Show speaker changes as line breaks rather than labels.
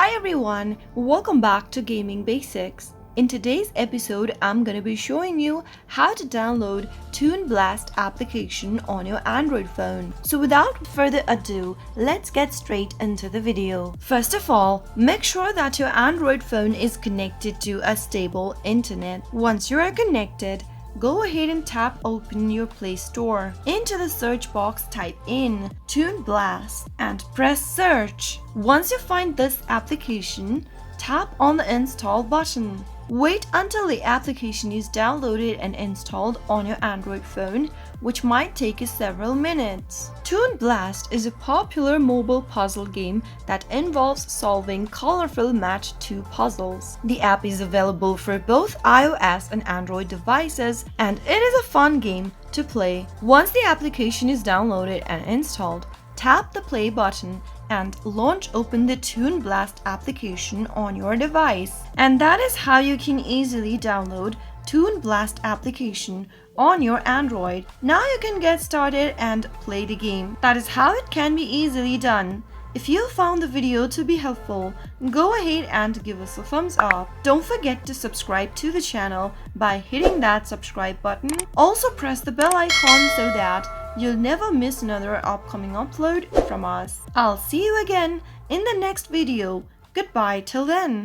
Hi everyone, welcome back to Gaming Basics. In today's episode, I'm gonna be showing you how to download Toon Blast application on your Android phone. So without further ado, let's get straight into the video. First of all, make sure that your Android phone is connected to a stable internet. Once you are connected, go ahead and tap open your Play Store. Into the search box type in Toon Blast and press search. Once you find this application, tap on the install button. Wait until the application is downloaded and installed on your Android phone, which might take you several minutes. Toon Blast is a popular mobile puzzle game that involves solving colorful Match 2 puzzles. The app is available for both iOS and Android devices, and it is a fun game to play. Once the application is downloaded and installed, tap the play button and launch open the Toon Blast application on your device. And that is how you can easily download Toon Blast application on your Android. Now you can get started and play the game. That is how it can be easily done. If you found the video to be helpful, go ahead and give us a thumbs up. Don't forget to subscribe to the channel by hitting that subscribe button. Also press the bell icon so that you'll never miss another upcoming upload from us. I'll see you again in the next video. Goodbye till then.